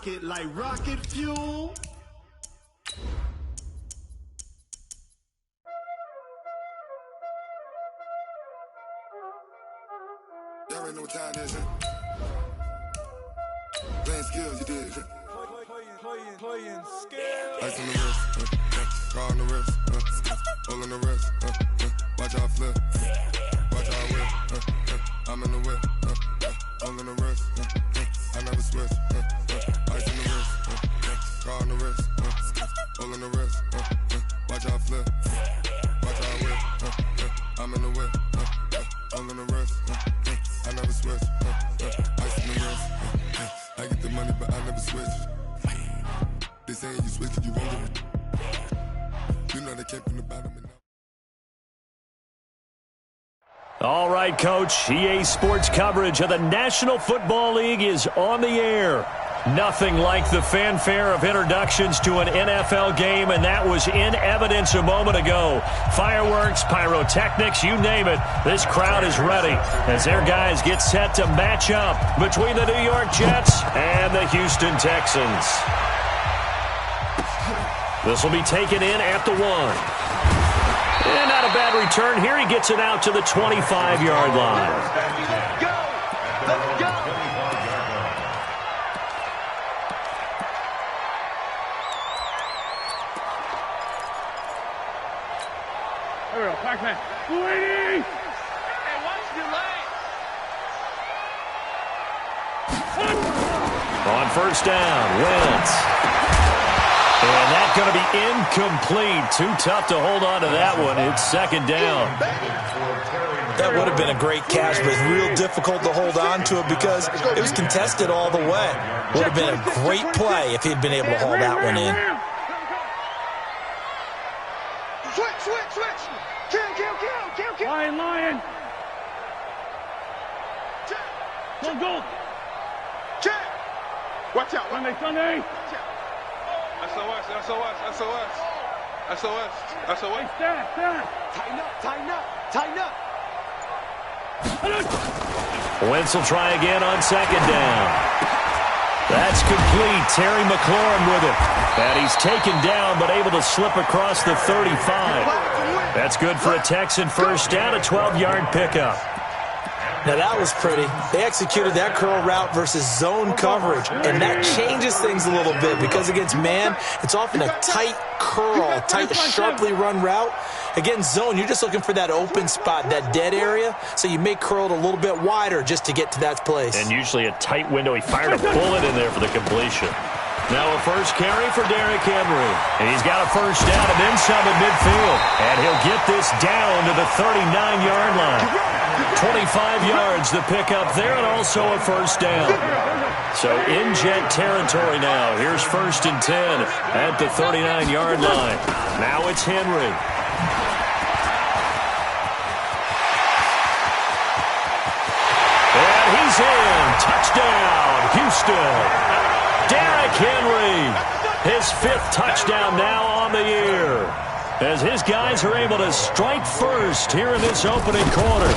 it like rocket fuel. Y'all already know what time it is, huh? Playing skills, you did. Playing skills. Ice on the wrist, car on the wrist, hole in the wrist, watch how I flip, watch how I whip, I'm in the whip, hole in the wrist, I never switch, ice on the wrist, car on the wrist, hole in the wrist, watch how I flip, watch how I whip, I'm in the whip, hole in the wrist, I never switch, ice on the wrist, I get the money but I never switch. They saying you switch it, you won't get it. You know they came from the bottom. All right, Coach. EA Sports coverage of the National Football League is on the air. Nothing like the fanfare of introductions to an NFL game, and that was in evidence a moment ago. Fireworks, pyrotechnics, you name it. This crowd is ready as their guys get set to match up between the New York Jets and the Houston Texans. This will be taken in at the 1. And not a bad return here. He gets it out to the 25-yard line. Let's go! Let's go! There we go. Pac-Man. 280! Hey, watch your leg! On first down, Wentz. And that's going to be incomplete. Too tough to hold on to that one. It's second down. That would have been a great catch, but it's real difficult to hold on to it because it was contested all the way. Would have been a great play if he'd been able to haul that one in. Switch! Kill! Lion! Go! Check! Watch out! Sunday! SOS! Tighten up! Wentz will try again on second down. That's complete. Terry McLaurin with it. And he's taken down but able to slip across the 35. That's good for a Texan first down, a 12-yard pickup. Now that was pretty. They executed that curl route versus zone coverage, and that changes things a little bit because against man, it's often a tight curl, tight, sharply run route. Against zone, you're just looking for that open spot, that dead area, so you may curl it a little bit wider just to get to that place. And usually a tight window. He fired a bullet in there for the completion. Now a first carry for Derrick Henry. And he's got a first down and then some at midfield. And he'll get this down to the 39-yard line. 25 yards the pickup there, and also a first down. So in Jet territory now. Here's first and 10 at the 39-yard line. Now it's Henry. And he's in. Touchdown, Houston. Derrick Henry, his 5th touchdown now on the year, as his guys are able to strike first here in this opening quarter.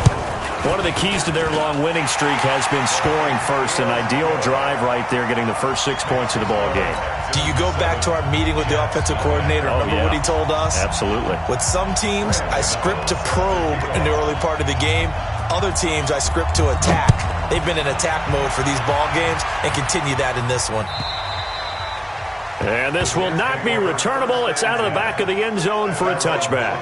One of the keys to their long winning streak has been scoring first. An ideal drive right there, getting the first 6 points of the ball game. Do you go back to our meeting with the offensive coordinator? Remember what he told us? Absolutely. With some teams, I script to probe in the early part of the game. Other teams, I script to attack. They've been in attack mode for these ball games and continue that in this one. And this will not be returnable. It's out of the back of the end zone for a touchback.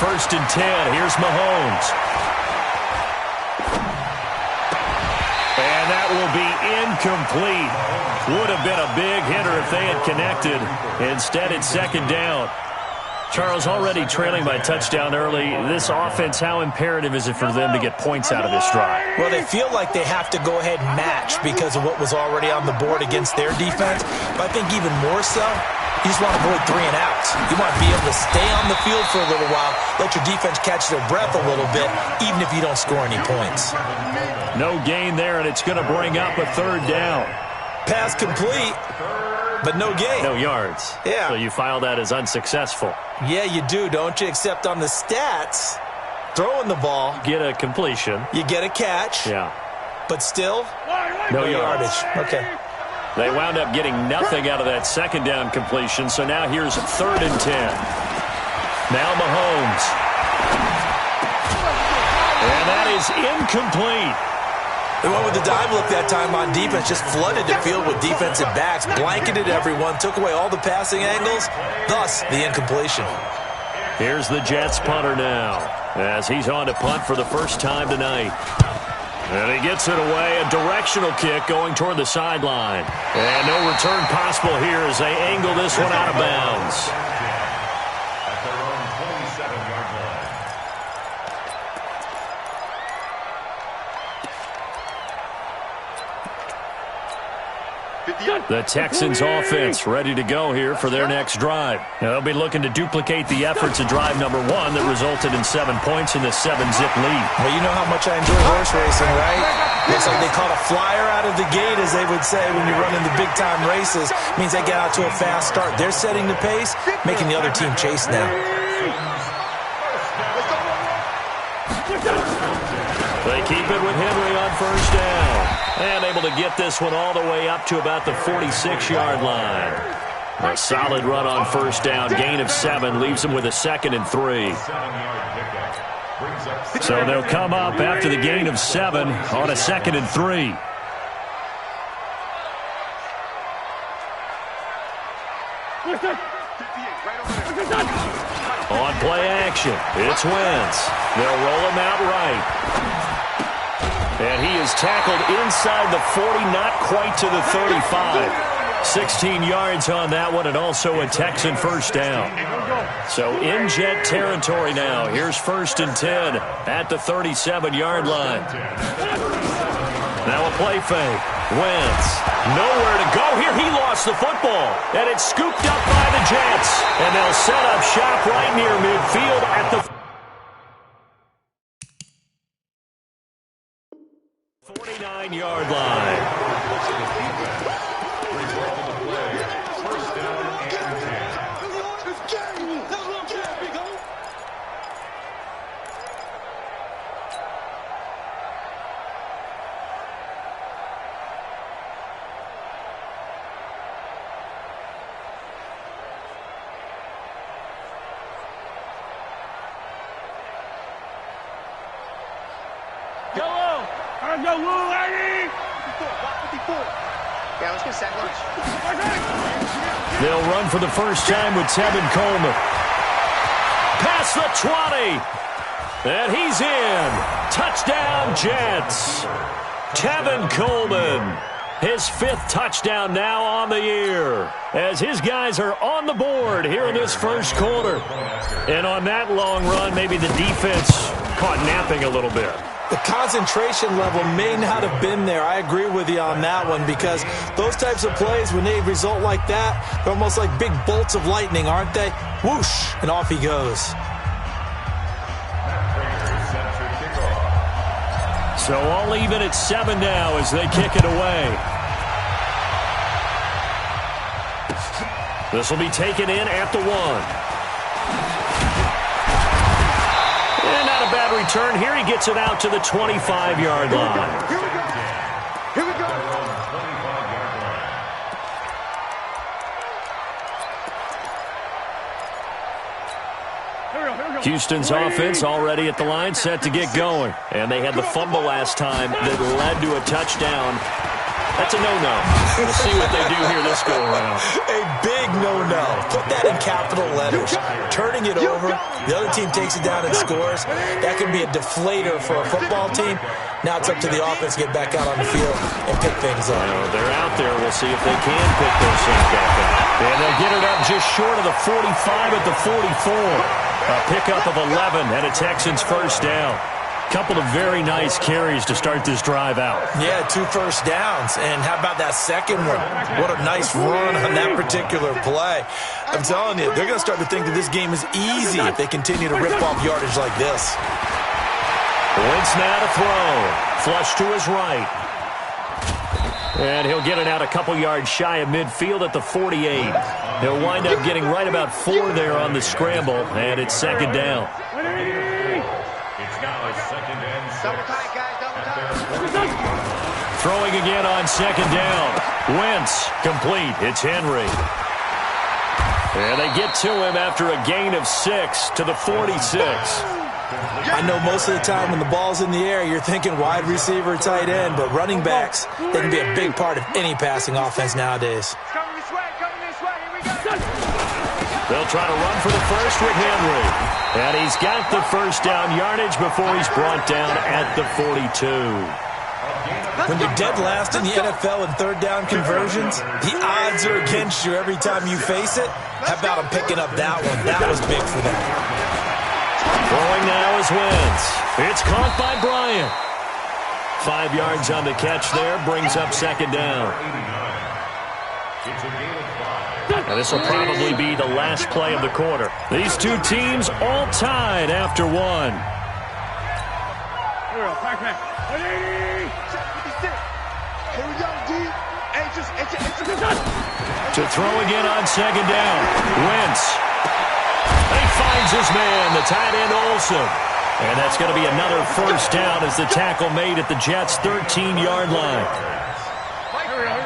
First and 10. Here's Mahomes. And that will be incomplete. Would have been a big hitter if they had connected. Instead, it's second down. Charles, already trailing by touchdown early. This offense, how imperative is it for them to get points out of this drive? Well, they feel like they have to go ahead and match because of what was already on the board against their defense. But I think even more so, you just want to avoid 3 and outs. You want to be able to stay on the field for a little while, let your defense catch their breath a little bit, even if you don't score any points. No gain there, and it's going to bring up a 3rd down. Pass complete, but no gain. No yards. Yeah. So you file that as unsuccessful. Yeah, you do, don't you? Except on the stats, throwing the ball. Get a completion. You get a catch. Yeah. But still, no yardage. Okay. They wound up getting nothing out of that 2nd down completion, so now here's 3rd and 10. Now Mahomes. And that is incomplete. They went with the dime look that time on defense, just flooded the field with defensive backs, blanketed everyone, took away all the passing angles, thus the incompletion. Here's the Jets punter now, as he's on to punt for the first time tonight. And he gets it away, a directional kick going toward the sideline. And no return possible here as they angle this one out of bounds. The Texans offense ready to go here for their next drive. Now, they'll be looking to duplicate the efforts of drive number 1 that resulted in 7 points in the 7-zip lead. Well, you know how much I enjoy horse racing, right? Looks like they caught a flyer out of the gate, as they would say when you're running the big-time races. Means they get out to a fast start. They're setting the pace, making the other team chase now. They keep it with Henry on 1st down. And able to get this one all the way up to about the 46-yard line. A solid run on 1st down. Gain of 7 leaves them with a 2nd and 3. So they'll come up after the gain of 7 on a 2nd and 3. On play action, it's Wentz. They'll roll him out right. And he is tackled inside the 40, not quite to the 35. 16 yards on that one, and also a Texan 1st down. So in Jet territory now. Here's 1st and 10 at the 37-yard line. Now a play fake. Wentz, nowhere to go here. He lost the football, and it's scooped up by the Jets. And they'll set up shop right near midfield at the 49-yard line. Go, Lou, lady! Yeah, let's get sack lunch. They'll run for the first time with Tevin Coleman. Past the 20. And he's in. Touchdown, Jets. Tevin Coleman. His 5th touchdown now on the year, as his guys are on the board here in this 1st quarter. And on that long run, maybe the defense caught napping a little bit. The concentration level may not have been there. I agree with you on that one, because those types of plays, when they result like that, they're almost like big bolts of lightning, aren't they? Whoosh, and off he goes. So all even at 7 now as they kick it away. This will be taken in at the 1. And not a bad return. Here he gets it out to the 25-yard line. Here we go. Here we go. Houston's offense already at the line, set to get going. And they had the fumble last time that led to a touchdown. That's a no-no. We'll see what they do here this go-around. A big no-no. Put that in capital letters. turning it over. The other team takes it down and scores. That can be a deflator for a football team. Now it's up to the offense to get back out on the field and pick things up. They're out there. We'll see if they can pick those things back up. And they'll get it up just short of the 45 at the 44. A pickup of 11 and a Texans first down. Couple of very nice carries to start this drive out. Yeah, 2 first downs. And how about that second one? What a nice run on that particular play. I'm telling you, they're going to start to think that this game is easy if they continue to rip off yardage like this. Wentz now to throw. Flush to his right. And he'll get it out a couple yards shy of midfield at the 48. He'll wind up getting right about 4 there on the scramble, and it's second down. Double tight, guys, double tight. Throwing again on second down. Wentz complete. It's Henry. And they get to him after a gain of 6 to the 46. I know most of the time when the ball's in the air, you're thinking wide receiver, tight end, but running backs, they can be a big part of any passing offense nowadays. Coming this way, here we go. They'll try to run for the first with Henry. And he's got the first down yardage before he's brought down at the 42. When you're dead last in the NFL in third down conversions, the odds are against you every time you face it. How about him picking up that one? That was big for them. Throwing now is Wentz. It's caught by Bryant. 5 yards on the catch there, brings up second down. Now this will probably be the last play of the quarter. These two teams all tied after 1. Here we go, Pac-Man. Here we go, D. To throw again on second down. Wentz. He finds his man, the tight end Olsen. And that's going to be another first down as the tackle made at the Jets' 13-yard line.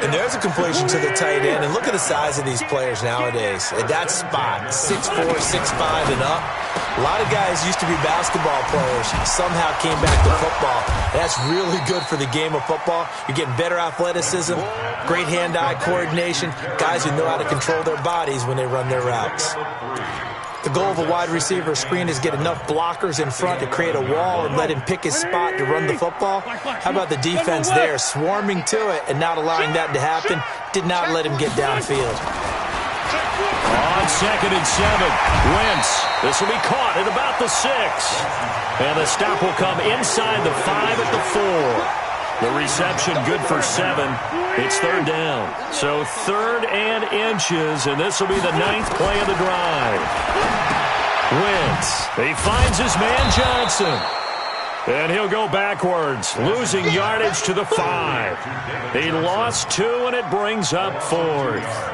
And there's a completion to the tight end. And look at the size of these players nowadays. At that spot, 6'4", 6'5", and up. A lot of guys used to be basketball players. Somehow came back to football. That's really good for the game of football. You're getting better athleticism, great hand-eye coordination, guys who know how to control their bodies when they run their routes. The goal of a wide receiver screen is get enough blockers in front to create a wall and let him pick his spot to run the football. How about the defense there, swarming to it and not allowing that to happen? Did not let him get downfield. On second and 7, Wentz. This will be caught at about the 6. And the stop will come inside the 5 at the 4. The reception good for 7. It's third down. So 3rd and inches, and this will be the 9th play of the drive. Wentz. He finds his man Johnson. And he'll go backwards, losing yardage to the 5. He lost 2, and it brings up 4th.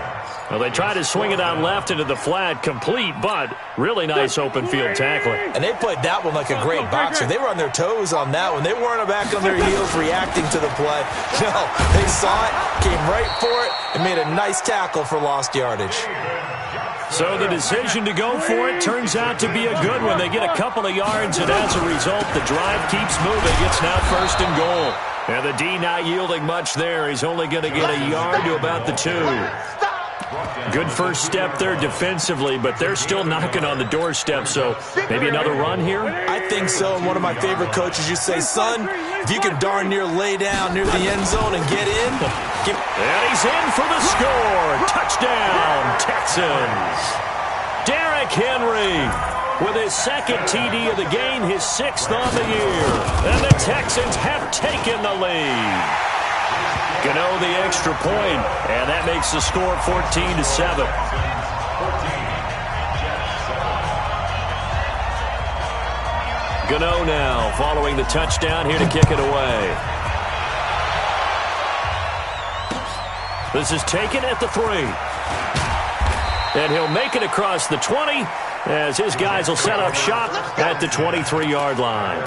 Well, they try to swing it out left into the flat, complete, but really nice open field tackling. And they played that one like a great boxer. They were on their toes on that one. They weren't back on their heels reacting to the play. No, they saw it, came right for it, and made a nice tackle for lost yardage. So the decision to go for it turns out to be a good one. They get a couple of yards, and as a result, the drive keeps moving. It's now 1st and goal. And the D not yielding much there. He's only going to get a yard to about the 2. Good first step there defensively, but they're still knocking on the doorstep, so maybe another run here? I think so, and one of my favorite coaches used to say, son, if you can darn near lay down near the end zone and get in. And he's in for the score. Touchdown, Texans. Derrick Henry with his 2nd TD of the game, his 6th on the year. And the Texans have taken the lead. Gano the extra point, and that makes the score 14-7. Gano now following the touchdown here to kick it away. This is taken at the 3. And he'll make it across the 20 as his guys will set up shop at the 23-yard line.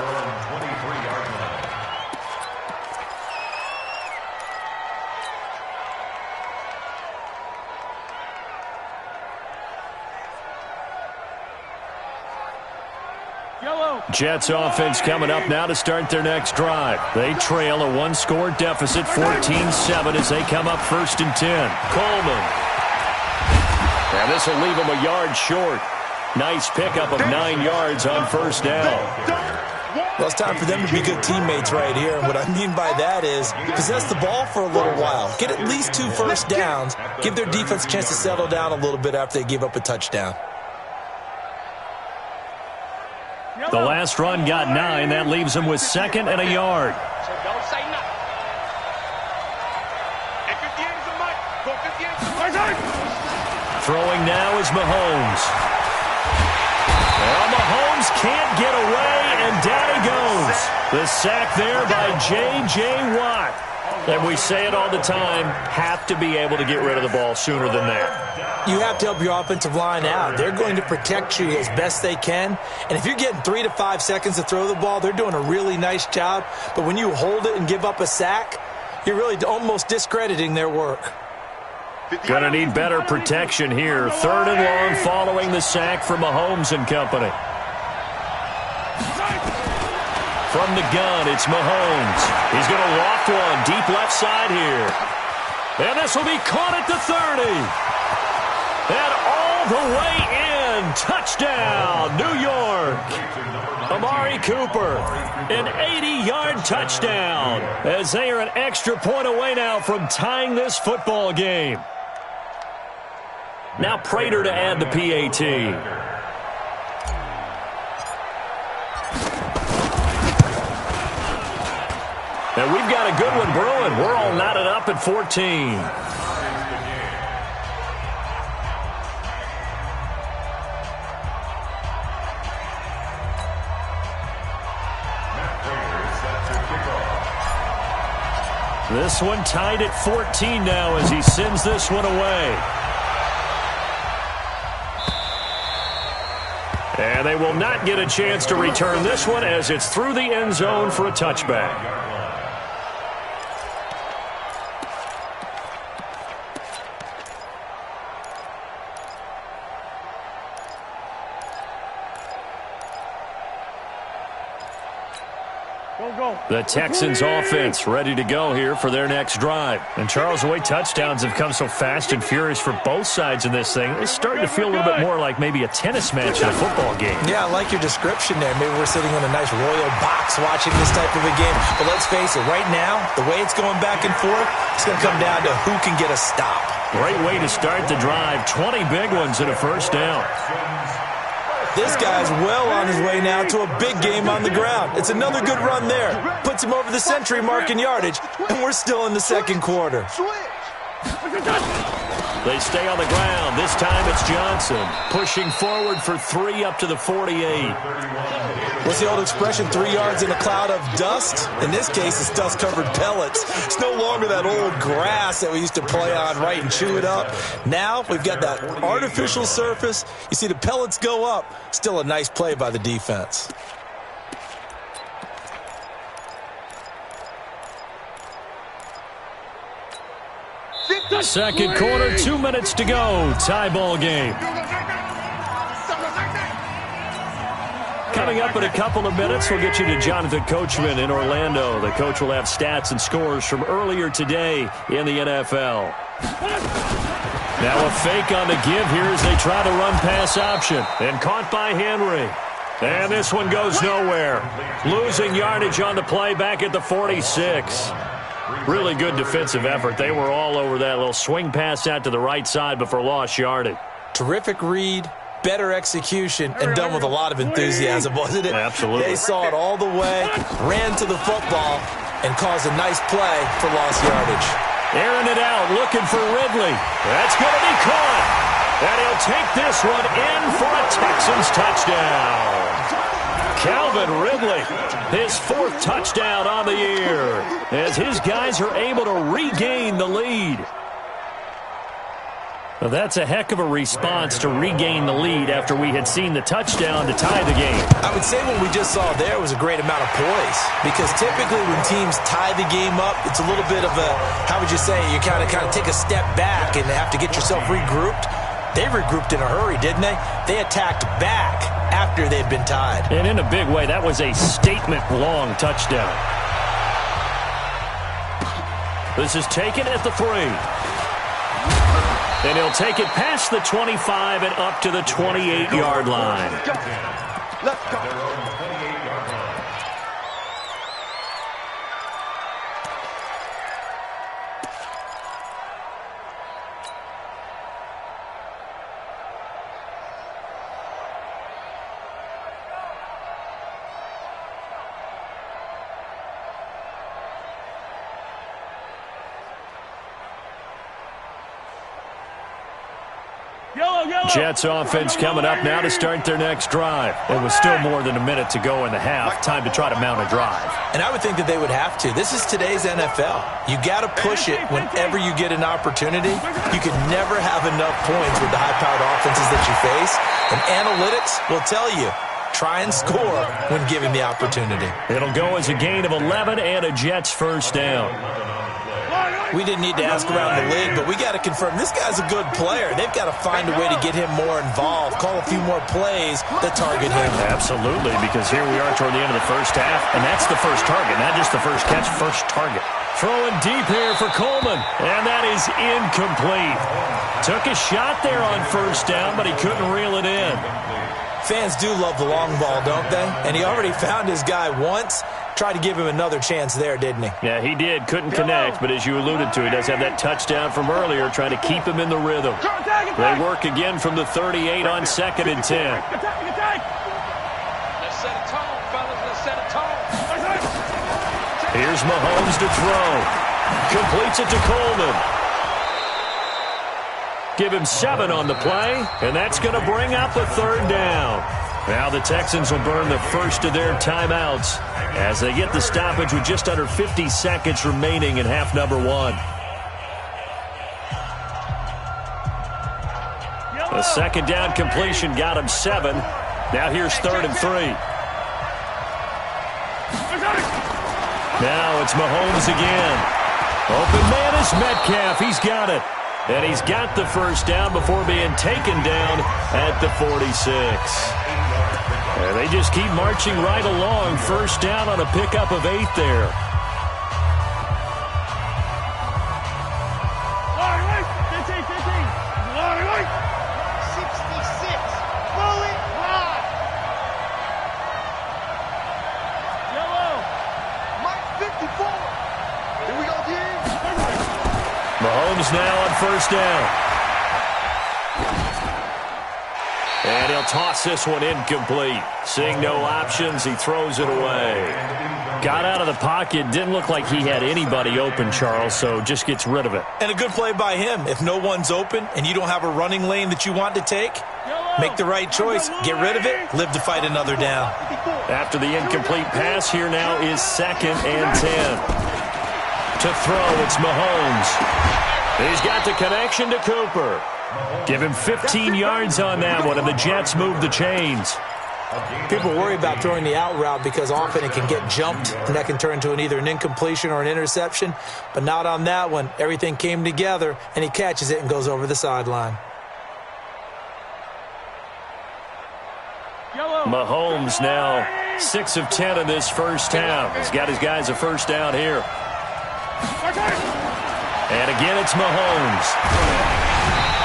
Jets offense coming up now to start their next drive. They trail a 1-score deficit, 14-7, as they come up 1st and 10. Coleman. And this will leave them a yard short. Nice pickup of 9 yards on first down. Well, it's time for them to be good teammates right here. And what I mean by that is possess the ball for a little while. Get at least 2 first downs. Give their defense a chance to settle down a little bit after they give up a touchdown. The last run got 9. That leaves them with 2nd and a yard. So don't say nothing. Throwing now is Mahomes. Well, Mahomes can't get away, and down he goes. The sack there by J.J. Watt. And we say it all the time, have to be able to get rid of the ball sooner than that. You have to help your offensive line out. They're going to protect you as best they can. And if you're getting 3 to 5 seconds to throw the ball, they're doing a really nice job. But when you hold it and give up a sack, you're really almost discrediting their work. Gonna need better protection here. 3rd and long following the sack from Mahomes and company. From the gun, it's Mahomes. He's going to loft one deep left side here. And this will be caught at the 30. And all the way in. Touchdown, New York. Amari Cooper, an 80-yard touchdown, as they are an extra point away now from tying this football game. Now Prater to add the PAT. And we've got a good one brewing. We're all knotted up at 14. This one tied at 14 now as he sends this one away. And they will not get a chance to return this one as it's through the end zone for a touchback. The Texans offense ready to go here for their next drive. And Charles, the way touchdowns have come so fast and furious for both sides in this thing, it's starting to feel a little bit more like maybe a tennis match in a football game. Yeah, I like your description there. Maybe we're sitting in a nice royal box watching this type of a game. But let's face it, right now, the way it's going back and forth, it's going to come down to who can get a stop. Great way to start the drive. 20 big ones and a first down. This guy's well on his way now to a big game on the ground. It's another good run there. Puts him over the century mark in yardage, and we're still in the second quarter. They stay on the ground. This time it's Johnson pushing forward for 3 up to the 48. What's the old expression, 3 yards in a cloud of dust? In this case, it's dust-covered pellets. It's no longer that old grass that we used to play on, right, and chew it up. Now we've got that artificial surface. You see the pellets go up. Still a nice play by the defense. Second quarter, 2 minutes to go. Tie ball game. Coming up in a couple of minutes, we'll get you to Jonathan Coachman in Orlando. The coach will have stats and scores from earlier today in the NFL. Now a fake on the give here as they try to run pass option. And caught by Henry. And this one goes nowhere. Losing yardage on the play back at the 46. Really good defensive effort. They were all over that little swing pass out to the right side before lost yardage. Terrific read, better execution, and done with a lot of enthusiasm, wasn't it? Absolutely. They saw it all the way, ran to the football, and caused a nice play for lost yardage. Airing it out, looking for Ridley. That's going to be caught. And he'll take this one in for a Texans touchdown. Calvin Ridley, his 4th touchdown on the year, as his guys are able to regain the lead. Well, that's a heck of a response to regain the lead after we had seen the touchdown to tie the game. I would say what we just saw there was a great amount of poise, because typically when teams tie the game up, it's a little bit of a, how would you say, you kind of take a step back and have to get yourself regrouped. They regrouped in a hurry, didn't they? They attacked back after they'd been tied. And in a big way, that was a statement-long touchdown. This is taken at the 3. And he'll take it past the 25 and up to the 28-yard line. Let's go. Jets offense coming up now to start their next drive. It was still more than a minute to go in the half. Time to try to mount a drive. And I would think that they would have to. This is today's NFL. You got to push it whenever you get an opportunity. You can never have enough points with the high-powered offenses that you face. And analytics will tell you, try and score when given the opportunity. It'll go as a gain of 11 and a Jets first down. We didn't need to ask around the league, but we got to confirm this guy's a good player. They've got to find a way to get him more involved, call a few more plays that target him. Absolutely, because here we are toward the end of the first half, and that's the first target, not just the first catch, first target. Throwing deep here for Coleman, and that is incomplete. Took a shot there on first down, but he couldn't reel it in. Fans do love the long ball, don't they? And he already found his guy once. Tried to give him another chance there, didn't he? Yeah, he did. Couldn't connect, but as you alluded to, he does have that touchdown from earlier, trying to keep him in the rhythm. They work again from the 38 on 2nd and 10. Let's set a tone, fellas. Let's set a tone. Here's Mahomes to throw. Completes it to Coleman. Give him 7 on the play, and that's going to bring up a third down. Now the Texans will burn the first of their timeouts as they get the stoppage with just under 50 seconds remaining in half number 1. The second down completion got him 7. Now here's 3rd and 3. Now it's Mahomes again. Open man is Metcalf. He's got it. And he's got the first down before being taken down at the 46. And they just keep marching right along. First down on a pickup of 8 there. Mahomes now on first down. And he'll toss this one incomplete. Seeing no options, he throws it away. Got out of the pocket. Didn't look like he had anybody open, Charles, so just gets rid of it. And a good play by him. If no one's open and you don't have a running lane that you want to take, make the right choice. Get rid of it. Live to fight another down. After the incomplete pass, here now is 2nd and 10. To throw, it's Mahomes. He's got the connection to Cooper. Give him 15 yards on that one, and the Jets move the chains. People worry about throwing the out route because often it can get jumped, and that can turn into either an incompletion or an interception. But not on that one. Everything came together, and he catches it and goes over the sideline. Mahomes now 6 of 10 in this first half. He's got his guys a first down here. And again, it's Mahomes.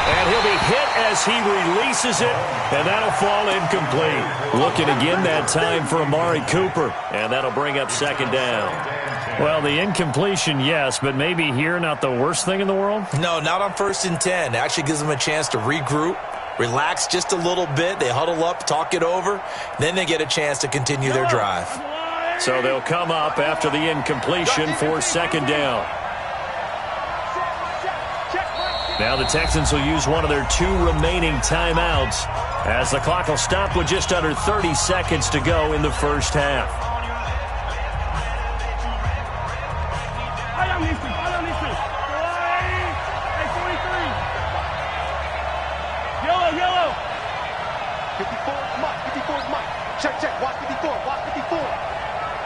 And he'll be hit as he releases it, and that'll fall incomplete. Looking again that time for Amari Cooper, and that'll bring up 2nd down. Well, the incompletion, yes, but maybe here not the worst thing in the world? No, not on 1st and 10. It actually gives them a chance to regroup, relax just a little bit. They huddle up, talk it over, then they get a chance to continue their drive. So they'll come up after the incompletion for 2nd down. Now the Texans will use one of their 2 remaining timeouts as the clock will stop with just under 30 seconds to go in the first half. Yellow. 54 is Mike. 54 is Mike. Check. Watch 54. Watch 54.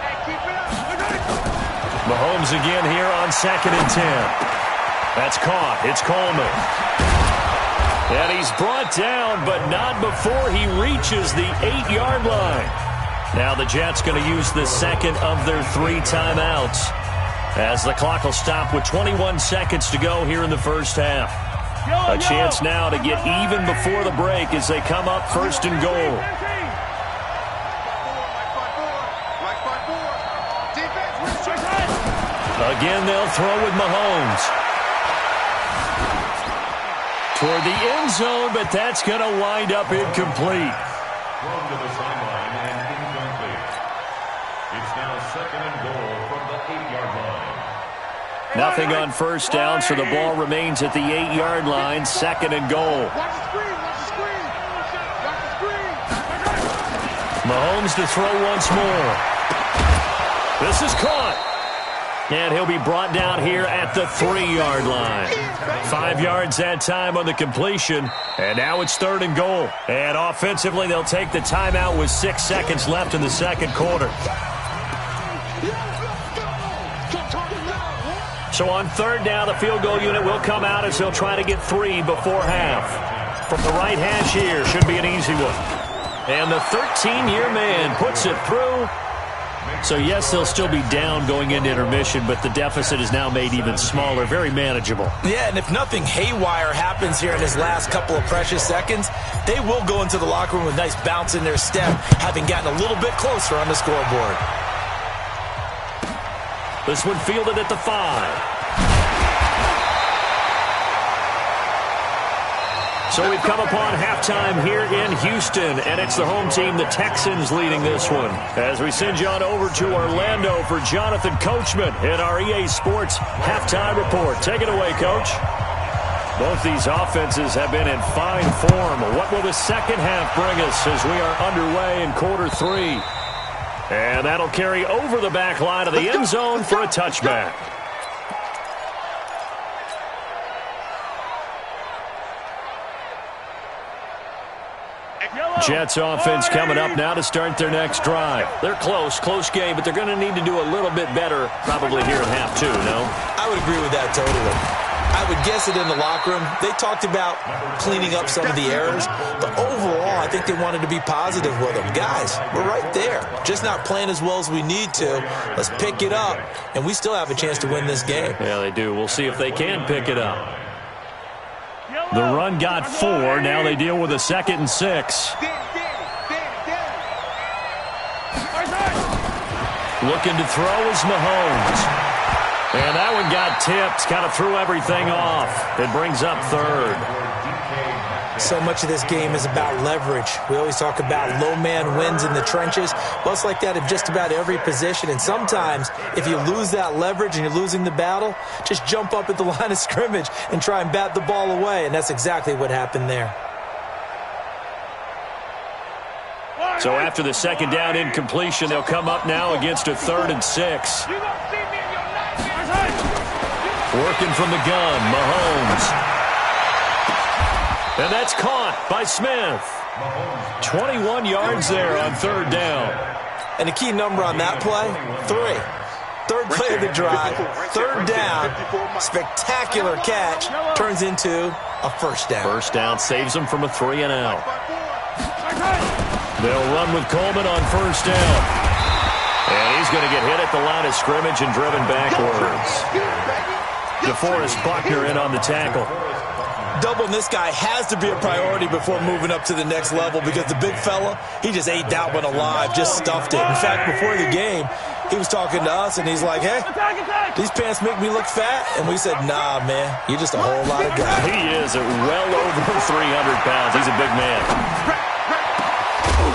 Hey, keep it up. Mahomes again here on 2nd and 10. That's caught. It's Coleman. And he's brought down, but not before he reaches the 8-yard line. Now the Jets going to use the second of their 3 timeouts as the clock will stop with 21 seconds to go here in the first half. A chance now to get even before the break as they come up first and goal. Again, they'll throw with Mahomes. Toward the end zone, but that's going to wind up incomplete. Thrown to the sideline and incomplete. It's now second and goal from the 8-yard line. Nothing on first down, so the ball remains at the 8-yard line, second and goal. Watch the screen, watch the screen. Watch the screen. Mahomes to throw once more. This is caught. And he'll be brought down here at the 3-yard line. 5 yards that time on the completion. And now it's third and goal. And offensively, they'll take the timeout with 6 seconds left in the second quarter. So on third down, the field goal unit will come out as they'll try to get 3 before half. From the right hash here, should be an easy one. And the 13-year man puts it through. So, yes, they'll still be down going into intermission, but the deficit is now made even smaller, very manageable. Yeah, and if nothing haywire happens here in his last couple of precious seconds, they will go into the locker room with nice bounce in their step, having gotten a little bit closer on the scoreboard. This one fielded at the 5. So we've come upon halftime here in Houston, and it's the home team, the Texans, leading this one. As we send you on over to Orlando for Jonathan Coachman in our EA Sports halftime report. Take it away, Coach. Both these offenses have been in fine form. What will the second half bring us as we are underway in quarter 3? And that'll carry over the back line of the end zone for a touchback. Jets offense coming up now to start their next drive. They're close game, but they're going to need to do a little bit better probably here in half 2, no? I would agree with that totally. I would guess it in the locker room. They talked about cleaning up some of the errors, but overall, I think they wanted to be positive with them. Guys, we're right there. Just not playing as well as we need to. Let's pick it up, and we still have a chance to win this game. Yeah, they do. We'll see if they can pick it up. The run got 4. Now they deal with a 2nd and 6. Looking to throw is Mahomes. And that one got tipped. Kind of threw everything off. It brings up third. So much of this game is about leverage. We always talk about low man wins in the trenches. Well, it's like that in just about every position. And sometimes, if you lose that leverage and you're losing the battle, just jump up at the line of scrimmage and try and bat the ball away. And that's exactly what happened there. So after the second down incompletion, they'll come up now against a 3rd and 6. Working from the gun, Mahomes. And that's caught by Smith. 21 yards there on third down. And the key number on that play, 3. Third play of the drive, third down, spectacular catch, turns into a first down. First down saves them from a 3 and out. They'll run with Coleman on first down. And he's going to get hit at the line of scrimmage and driven backwards. DeForest Buckner in on the tackle. Doubling this guy has to be a priority before moving up to the next level because the big fella, he just ate that one alive, just stuffed it. In fact, before the game, he was talking to us, and he's like, hey, these pants make me look fat. And we said, nah, man, you're just a whole lot of guy. He is at well over 300 pounds. He's a big man.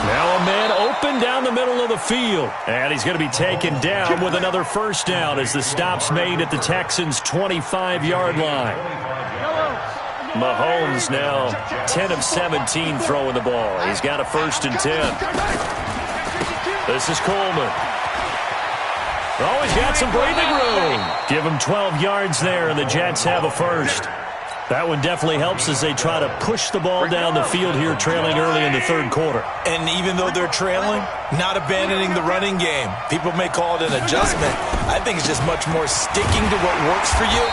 Now a man open down the middle of the field. And he's going to be taken down with another first down as the stop's made at the Texans' 25-yard line. Mahomes now 10 of 17 throwing the ball. He's got a 1st and 10. This is Coleman. Oh, he's got some breathing room. Give him 12 yards there, and the Jets have a first. That one definitely helps as they try to push the ball down the field here, trailing early in the third quarter. And even though they're trailing, not abandoning the running game. People may call it an adjustment. I think it's just much more sticking to what works for you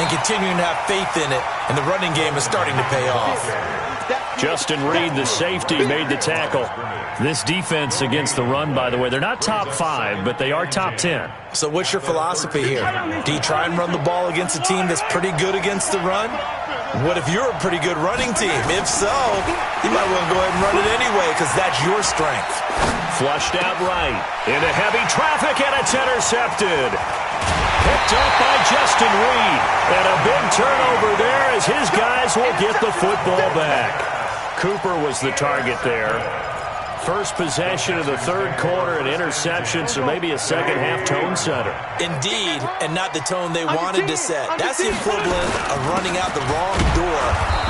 and continuing to have faith in it. And the running game is starting to pay off. Justin Reed, the safety, made the tackle. This defense against the run, by the way, they're not top 5, but they are top 10. So what's your philosophy here? Do you try and run the ball against a team that's pretty good against the run? What if you're a pretty good running team? If so, you might want to go ahead and run it anyway because that's your strength. Flushed out right. Into heavy traffic, and it's intercepted. Picked up by Justin Reed. And a big turnover there as his guys will get the football back. Cooper was the target there. First possession of the third quarter, an interception, so maybe a second-half tone setter. Indeed, and not the tone they wanted to set. That's the equivalent of running out the wrong door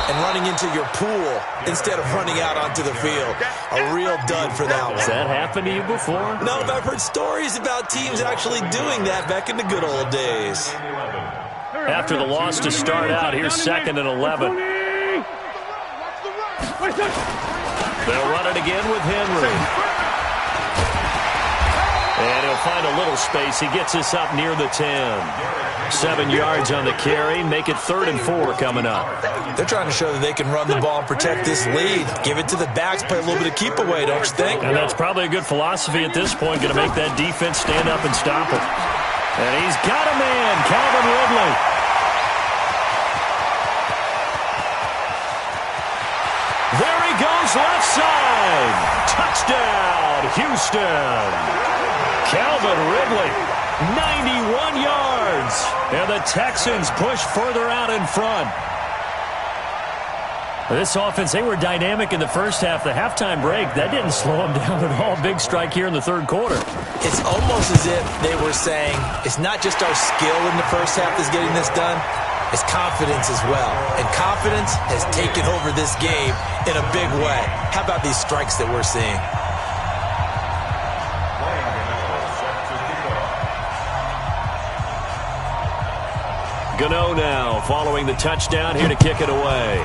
and running into your pool instead of running out onto the field. A real dud for that one. Has that happened to you before? No, but I've heard stories about teams actually doing that back in the good old days. After the loss to start out, here's 2nd and 11. They'll run it again with Henry. And he'll find a little space. He gets us up near the 10. 7 yards on the carry. Make it 3rd and 4 coming up. They're trying to show that they can run the ball and protect this lead. Give it to the backs, play a little bit of keep away, don't you think? And that's probably a good philosophy at this point. Going to make that defense stand up and stop it. And he's got a man, Calvin Ridley. There he goes, left side. Touchdown, Houston. Calvin Ridley, 91 yards. And the Texans push further out in front. This offense, they were dynamic in the first half. The halftime break, that didn't slow them down at all. Big strike here in the third quarter. It's almost as if they were saying, it's not just our skill in the first half that's getting this done. It's confidence as well. And confidence has taken over this game in a big way. How about these strikes that we're seeing? Gano now following the touchdown here to kick it away.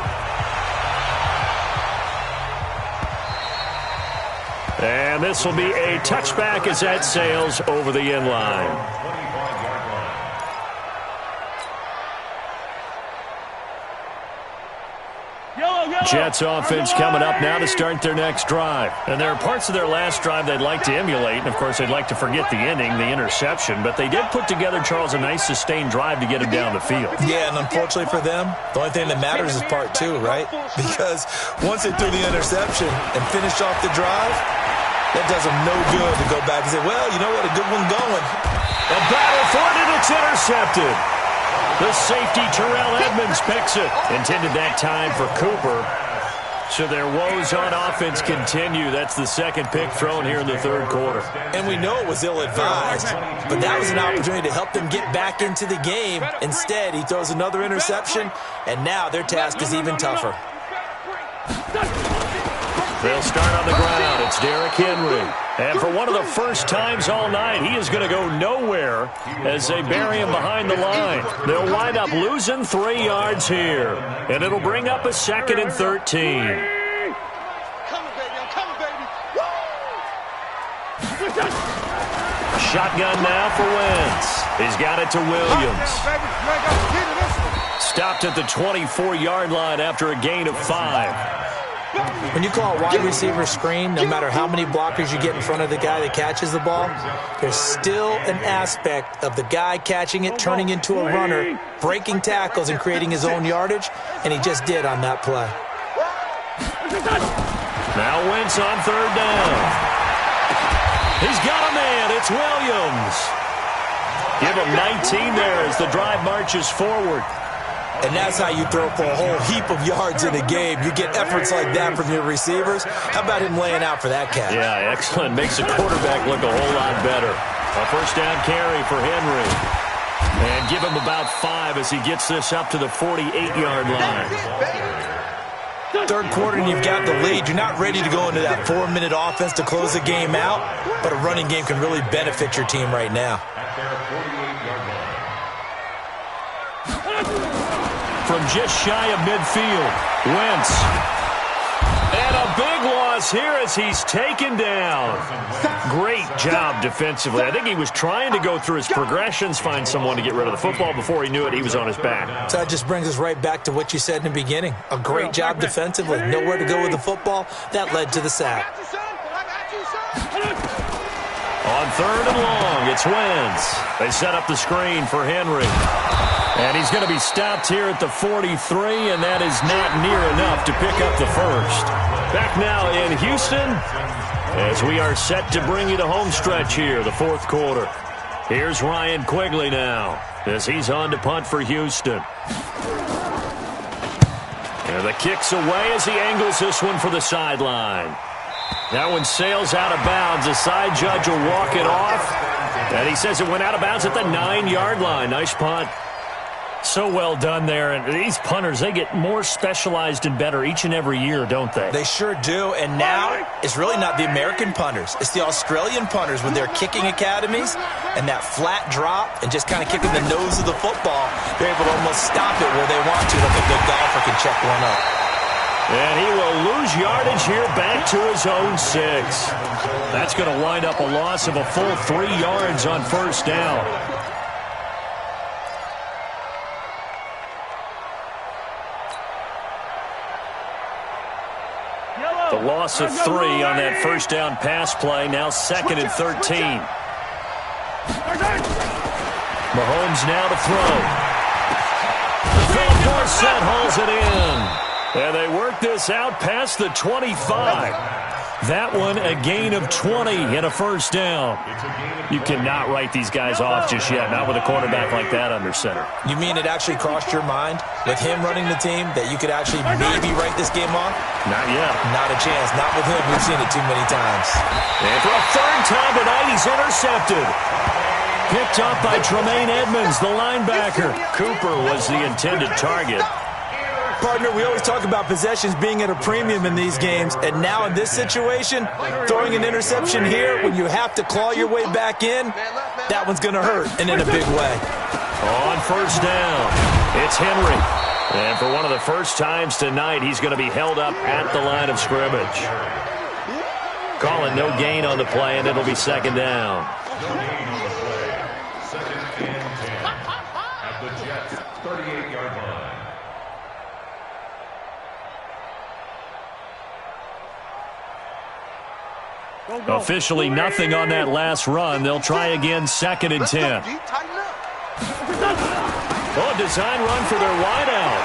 And this will be a touchback as that sails over the end line. Jets offense coming up now to start their next drive. And there are parts of their last drive they'd like to emulate. And, of course, they'd like to forget the ending, the interception. But they did put together, Charles, a nice sustained drive to get him down the field. Yeah, and unfortunately for them, the only thing that matters is part 2, right? Because once they threw the interception and finished off the drive, that does them no good to go back and say, well, you know what, a good one going. A battle for it, and it's intercepted. The safety, Terrell Edmonds, picks it. Intended that time for Cooper. So their woes on offense continue. That's the second pick thrown here in the third quarter. And we know it was ill-advised, but that was an opportunity to help them get back into the game. Instead, he throws another interception, and now their task is even tougher. They'll start on the ground. It's Derrick Henry. And for one of the first times all night, he is going to go nowhere as they bury him behind the line. They'll wind up losing 3 yards here. And it'll bring up a 2nd and 13. Shotgun now for Wentz. He's got it to Williams. Stopped at the 24-yard line after a gain of 5. When you call a wide receiver screen, no matter how many blockers you get in front of the guy that catches the ball, there's still an aspect of the guy catching it, turning into a runner, breaking tackles and creating his own yardage, and he just did on that play. Now Wentz on 3rd down. He's got a man. It's Williams. Give him 19 there as the drive marches forward. And that's how you throw for a whole heap of yards in a game. You get efforts like that from your receivers. How about him laying out for that catch? Yeah, excellent. Makes the quarterback look a whole lot better. A first down carry for Henry. And give him about 5 as he gets this up to the 48-yard line. Third quarter and you've got the lead. You're not ready to go into that 4-minute offense to close the game out, but a running game can really benefit your team right now. From just shy of midfield, Wentz. And a big loss here as he's taken down. Great job defensively. I think he was trying to go through his progressions, find someone to get rid of the football. Before he knew it, he was on his back. So that just brings us right back to what you said in the beginning. A great job defensively. Nowhere to go with the football. That led to the sack. On 3rd and long, it's Wentz. They set up the screen for Henry. And he's going to be stopped here at the 43, and that is not near enough to pick up the first. Back now in Houston as we are set to bring you the home stretch here, the fourth quarter. Here's Ryan Quigley now as he's on to punt for Houston. And the kick's away as he angles this one for the sideline. That one sails out of bounds. The side judge will walk it off. And he says it went out of bounds at the 9-yard line. Nice punt. So well done there. And these punters, they get more specialized and better each and every year, don't they? They sure do. And now it's really not the American punters. It's the Australian punters with their kicking academies and that flat drop and just kind of kicking the nose of the football. They're able to almost stop it where they want to, like a good golfer can check one up. And he will lose yardage here back to his own 6. That's going to wind up a loss of a full 3 yards on first down. The loss of 3 on that first down pass play. Now 2nd and 13. Mahomes now to throw. Phil Dorsett hauls it in. And they work this out past the 25. That one a gain of 20 and a first down. You cannot write these guys off just yet, not with a quarterback like that under center. You mean it actually crossed your mind with him running the team that you could actually maybe write this game off? Not yet. Not a chance. Not with him. We've seen it too many times. And for a third time tonight, he's intercepted. Picked up by Tremaine Edmonds, the linebacker. Cooper was the intended target. Partner, we always talk about possessions being at a premium in these games, and now in this situation, throwing an interception here when you have to claw your way back in, that one's going to hurt, and in a big way. On first down, it's Henry. And for one of the first times tonight, he's going to be held up at the line of scrimmage. Calling no gain on the play, and it'll be second down. No gain on the play. 2nd and 10 at the Jets' 38-yard line. Officially nothing on that last run. They'll try again, 2nd and 10. Oh, design run for their wideout.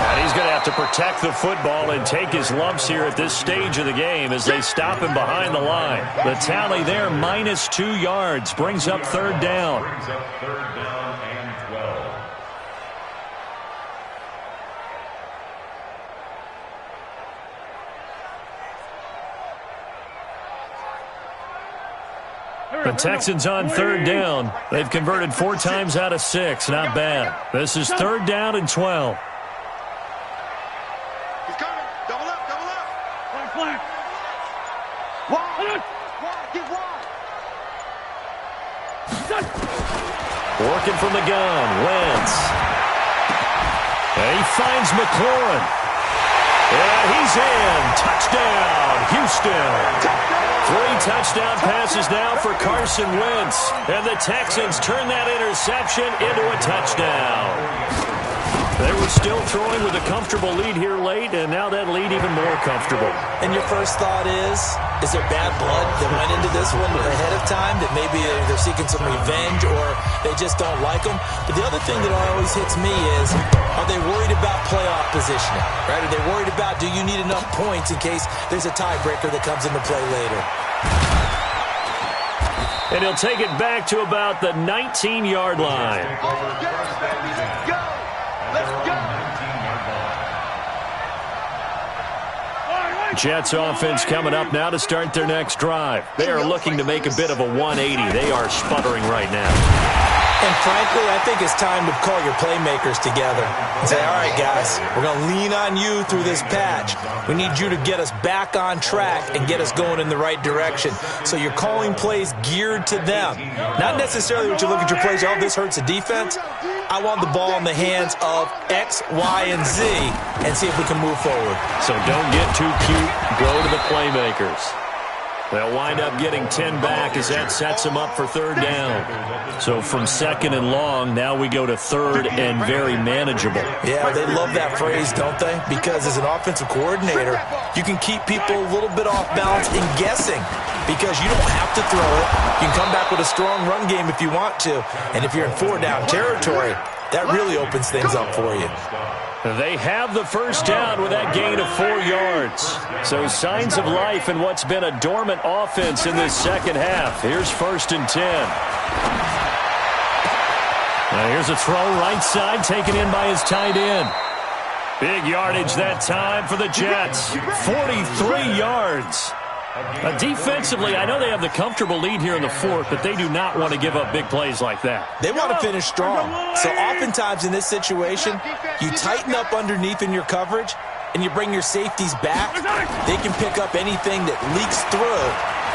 And he's going to have to protect the football and take his lumps here at this stage of the game as they stop him behind the line. The tally there, minus 2 yards, brings up third down. Brings up third down and 12. The Texans on third down. They've converted 4 times out of 6. Not bad. This is third down and 12. He's coming. Double up, double up. Flag. Wide. Get wide. Working from the gun. Wentz. And he finds McLaurin. And he's in. Touchdown, Houston. 3 touchdown passes now for Carson Wentz. And the Texans turn that interception into a touchdown. They were still throwing with a comfortable lead here late, and now that lead even more comfortable. And your first thought is there bad blood that went into this one ahead of time, that maybe they're seeking some revenge or they just don't like them? But the other thing that always hits me is, are they worried about playoff positioning? Right? Are they worried about, do you need enough points in case there's a tiebreaker that comes into play later? And he'll take it back to about the 19-yard line. Go. Let's go. Jets offense coming up now to start their next drive. They are looking to make a bit of a 180. They are sputtering right now. And frankly, I think it's time to call your playmakers together and say, all right, guys, we're going to lean on you through this patch. We need you to get us back on track and get us going in the right direction. So you're calling plays geared to them. Not necessarily what you look at your plays, oh, this hurts the defense. I want the ball in the hands of X, Y, and Z and see if we can move forward. So don't get too cute. Go to the playmakers. They'll wind up getting 10 back as that sets them up for third down. So from 2nd and long, now we go to 3rd and very manageable. Yeah, they love that phrase, don't they? Because as an offensive coordinator, you can keep people a little bit off balance in guessing because you don't have to throw it. You can come back with a strong run game if you want to. And if you're in 4-down territory, that really opens things up for you. They have the first down with that gain of 4 yards. So signs of life in what's been a dormant offense in this second half. Here's 1st and 10. Now here's a throw right side taken in by his tight end. Big yardage that time for the Jets. 43 yards. Defensively, I know they have the comfortable lead here in the 4th, but they do not want to give up big plays like that. They want to finish strong. So oftentimes in this situation, you tighten up underneath in your coverage, and you bring your safeties back. They can pick up anything that leaks through.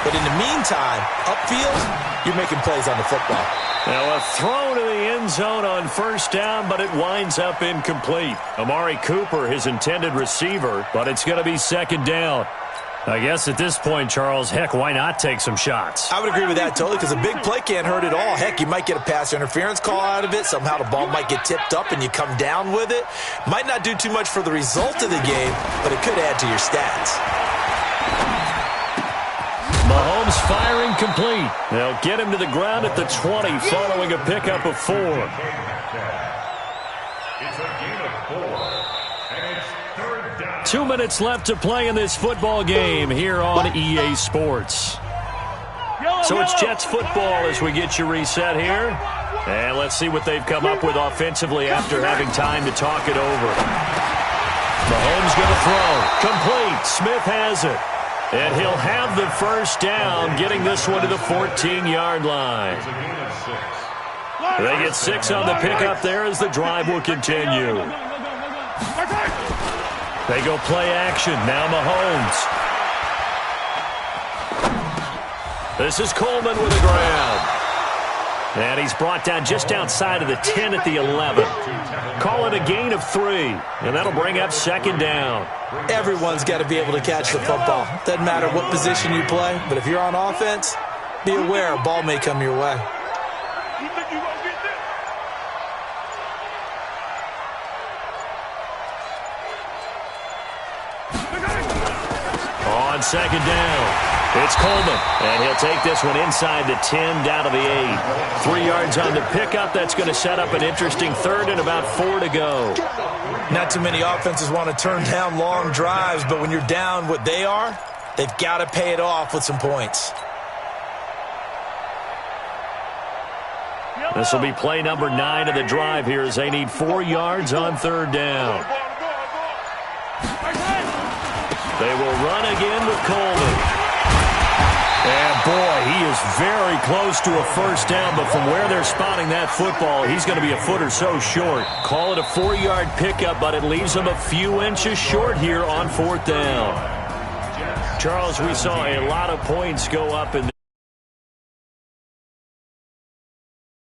But in the meantime, upfield, you're making plays on the football. Now a throw to the end zone on 1st down, but it winds up incomplete. Amari Cooper, his intended receiver, but it's going to be 2nd down. I guess at this point, Charles, heck, why not take some shots? I would agree with that totally, because a big play can't hurt at all. Heck, you might get a pass interference call out of it. Somehow the ball might get tipped up and you come down with it. Might not do too much for the result of the game, but it could add to your stats. Mahomes firing complete. They'll get him to the ground at the 20 following a pickup of 4. It's a gain of 4, and it's 3rd down. 2 minutes left to play in this football game here on EA Sports. So it's Jets football as we get you reset here. And let's see what they've come up with offensively after having time to talk it over. Mahomes going to throw. Complete. Smith has it. And he'll have the first down, getting this one to the 14-yard line. They get 6 on the pickup there as the drive will continue. They go play action. Now Mahomes. This is Coleman with the ground. And he's brought down just outside of the 10 at the 11. Call it a gain of 3, and that'll bring up 2nd down. Everyone's got to be able to catch the football. Doesn't matter what position you play, but if you're on offense, be aware a ball may come your way. On 2nd down, it's Coleman, and he'll take this one inside the 10 down to the 8. 3 yards on the pickup. That's going to set up an interesting 3rd and about 4 to go. Not too many offenses want to turn down long drives, but when you're down what they are, they've got to pay it off with some points. This will be play number 9 of the drive here as they need 4 yards on 3rd down. They will run again with Coleman. And, boy, he is very close to a first down, but from where they're spotting that football, he's going to be a foot or so short. Call it a 4-yard pickup, but it leaves him a few inches short here on 4th down. Charles, we saw a lot of points go up in